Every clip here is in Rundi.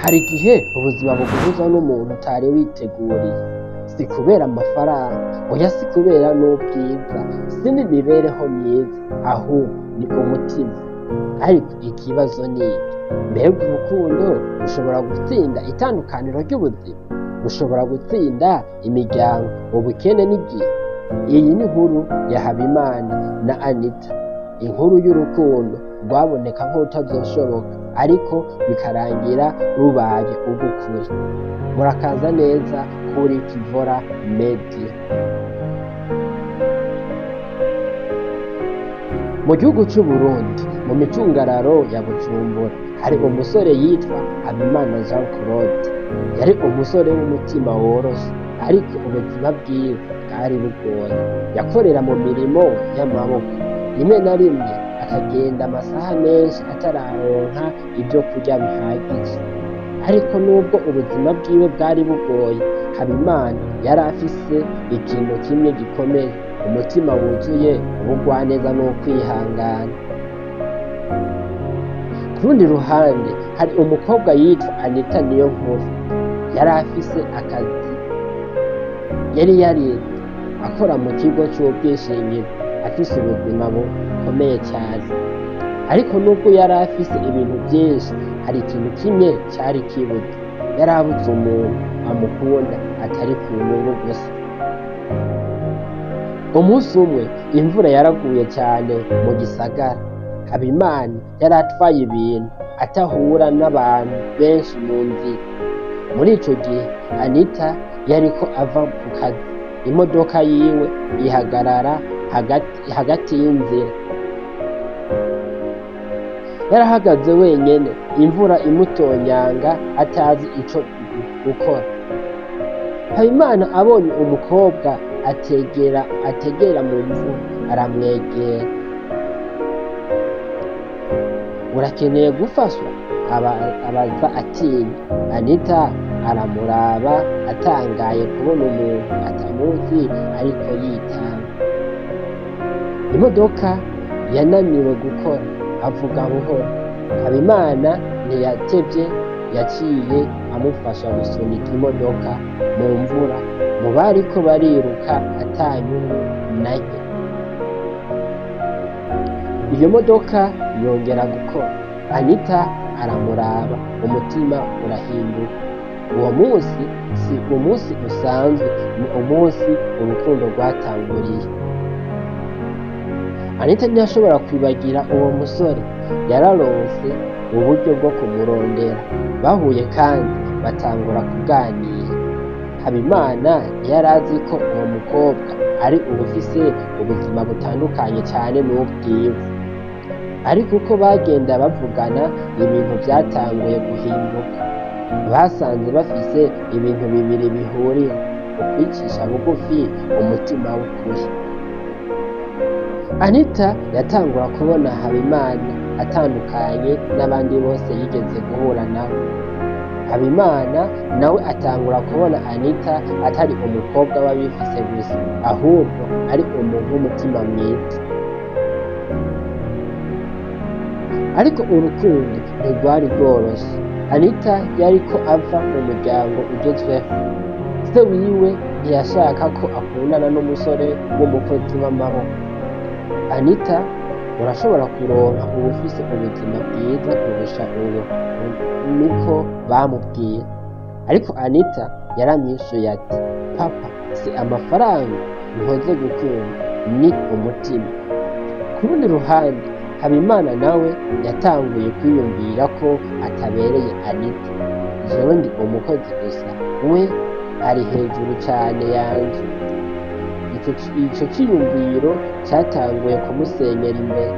Hari igihe ubuzima buguhuza n'umuntu utari witeguriye, si kubera amafaranga, oya si kubera n'ubwiza, si n'imibereho myiza, ahubwo ni umutima. Ariko ikibazo ni iki: mbega urukundo rushobora gutsinda itandukaniro ry'ubuzima? Rushobora gutsinda imiryango, ubukene n'igihe? Iyi ni inkuru ya Habimana na Anita, inkuru y'urukundo rwaboneka nk'urutazoshoboka ariko bikarangira rubaye urw'ukuri. Murakaza neza kuri Kivora Media. Mu gihugu c'u Burundi, mu micungararo ya Bujumbura, hari umusore yitwa Habimana Jean Claude. Yari umusore w'umutima woroshe, ariko ubuzima bwiwe bwari bugoye. Yakorera mu mirimo y'amaboko, rimwe na rimwe akagenda amasaha menshi atararonka ibyo kurya bihagije. Ariko nubwo ubuzima bwiwe bwari bugoye, Habimana yari afise ikintu kimwe gikomeye: umutima wuzuye ubugwaneza n'ukwihangana. Ku rundi ruhande, hari umukobwa yitwa Anita Niyonkuru. Yari afise akazi, yari yarize akora mu kigo c'ubwishingizi, afise ubuzima bukomeye cyane. Ariko nubwo yari afise ibintu byinshi, hari ikintu kimwe cyari kibuze: yari abuze umuntu amukunda atari ku nyungu gusa. Umunsi umwe imvura yaraguye cyane mu gisagara. Habimana yari atwaye ibintu atahura n'abantu benshi mu nzira. Muri ico gihe Anita yariko ava ku kazi, imodoka yiwe ihagarara hagati y'inzira. Yarahagaze wenyene, imvura imutonyanga, atazi ico gukora. Habimana abonye umukobwa ategera mu mvura, aramwegera. "Urakeneye gufashwa?" abaza atinya. Anita aramuraba atangaye kubona umuntu atamuzi ariko yitanga. Imodoka yananiwe gukora, avuga buhoro. Habimana ntiyatevye, yaciye amufasha gusunika imodoka mu mvura, mu bariko bariruka atanyungu nayo. Iyo modoka yongera gukora. Anita aramuraba, umutima urahinduka. Uwo munsi si umunsi usanzwe, ni umunsi urukundo rwatanguriye. Anita ntiyashobora kwibagira uwo musore. Yararonse uburyo bwo kumurondera. Bahuye kandi batangura kuganira. Habimana ntiyari azi ko uwo mukobwa ari ubufise ubuzima butandukanye cyane n'ubwiwe. Ariko uko bagenda bavugana, ibintu byatanguye guhinduka. Basanze bafise ibintu bibiri bihurira: ukwicisha bugufi, umutima w'ukuri. Anita yatangura kubona Habimana atandukanye n'abandi bose yigeze guhura nabo. Habimana nawe atangura kubona Anita atari umukobwa w'abifise gusa, ahubwo ari umuntu w'umutima mwiza. Ariko urukundo ntirwari rworoshe. Anita yariko ava mu muryango ugezweho. Se wiwe ntiyashaka ko akundana n'umusore w'umukozi w'amaboko. "Anita, urashobora kuronka ubufise ubuzima bwiza kurusha ubu," niko bamubwiye. Ariko Anita yaramwishuye ati: "Papa, si amafaranga nkoze gukunda, ni umutima." Ku rundi ruhande, Habimana nawe yatanguye kwiyumvira ko atabereye Anita. "Jewe ndi umukozi gusa, we ari hejuru cane yanje." Ico ciyumviro cyatanguye kumusenyera imbere.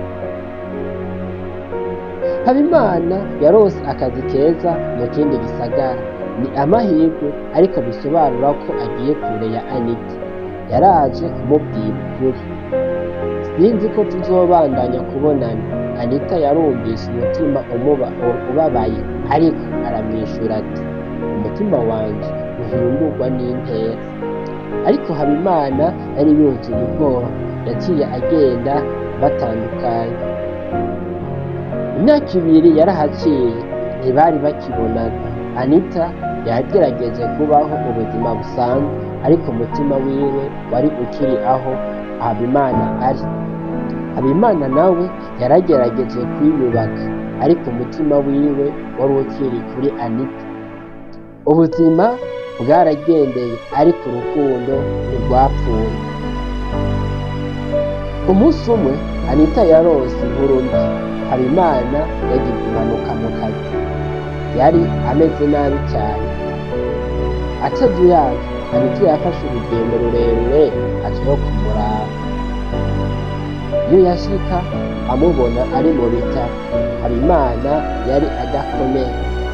Habimana yaronse akazi keza mu kindi gisagara. Ni amahirwe, ariko bisobanura ko agiye kure ya Anita. Yaraje kumubwira ukuri: "Sinzi ko tuzobandanya kubonana." Anita yarumvise umutima ubabaye, ariko aramwishura ati: "Umutima wanje uhindurwa n'intera." Ariko Habimana yari yuzuye ubwoba. Yaciye agenda batandukanye. Imyaka ibiri yarahaciye, ntibari bakibonana. Anita yagerageje kubaho ubuzima busanzwe, ariko umutima wiwe wari ukiri aho Habimana ari. Habimana nawe yaragerageje kwiyubaka, ariko umutima wiwe wari ukiri kuri Anita. Ubuzima bwaragendeye, ariko urukundo ntirwapfuye. Umunsi umwe Anita yaronse inkuru mbi. Habimana yagize impanuka mu kazi. Yari ameze nabi cyane. Atazuyaje, Anita yafashe urugendo rurerure aja kumuraba. Iyo yashika amubona ari mu bitaro, Habimana yari adakomeye.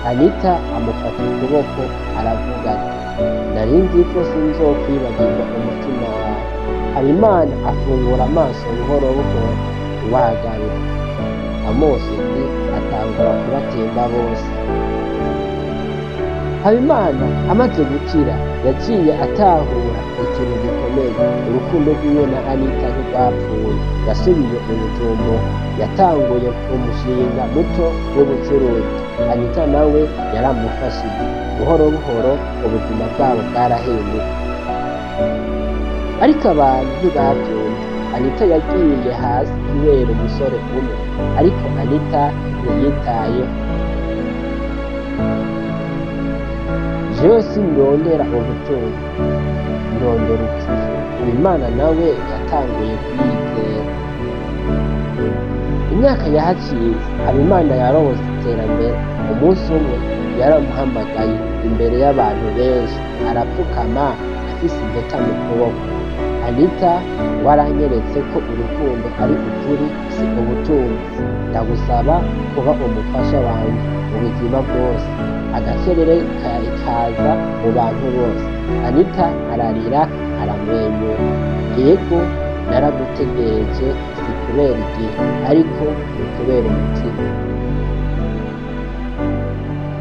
Anita amufata ukuboko aravuga ati, nari nzi ko sinzokwibagirwa umutima wawe. Habimana afungura amaso buhoro buhoro wagaruka. Amosozi atangura kubatemba bose. Habimana amaze gukira yaciye atahura ikintu gikomeye. Urukundo rwiwe na Anita ntirwapfuye. Yasubiye i Bujumbura, yatanguye umushinga muto w'ubucuruzi. Anita nawe yaramufashije. Buhoro buhoro ubuzima bwabo bwarahindutse. Ariko abantu ntibabyumva. Anita yagiye hasi kubera umusore umwe, ariko Anita ntiyitayeho. Jewe sindondera ubutunzi, ndondera ukuri. Habimana nawe yatanguye kwiyizera. Imyaka yahaciye, Habimana yaronse iterambere. Umunsi umwe yaramuhamagaye imbere y'abantu benshi, arapfukama afise impeta mu kuboko. Anita, waranyeretse ko urukundo ari ukuri, si ubutunzi. Ndagusaba kuba umufasha wanjye mu buzima bwose. Agacerere kaza mu bantu bose. Anita ararira aramwenyura. Yego, naragutegereje, si kubera igihe, ariko ni kubera umutima.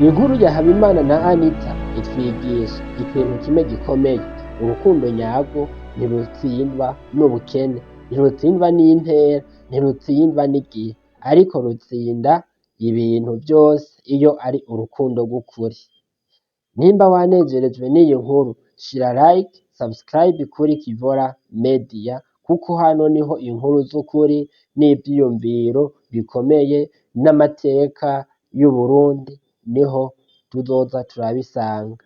Inkuru ya Habimana na Anita itwigisha ikintu kimwe gikomeye. Urukundo nyarwo ntirutsindwa n'ubukene, ntirutsindwa n'intera, ntirutsindwa n'igihe, ariko rutsinda ibintu byose iyo ari urukundo rw'ukuri. Nimba wanezerejwe n'iyi nkuru, shira like, subscribe kuri Kivora Media, kuko hano niho inkuru z'ukuri n'ivyiyumviro bikomeye n'amateka y'Uburundi niho tuzoza turabisanga.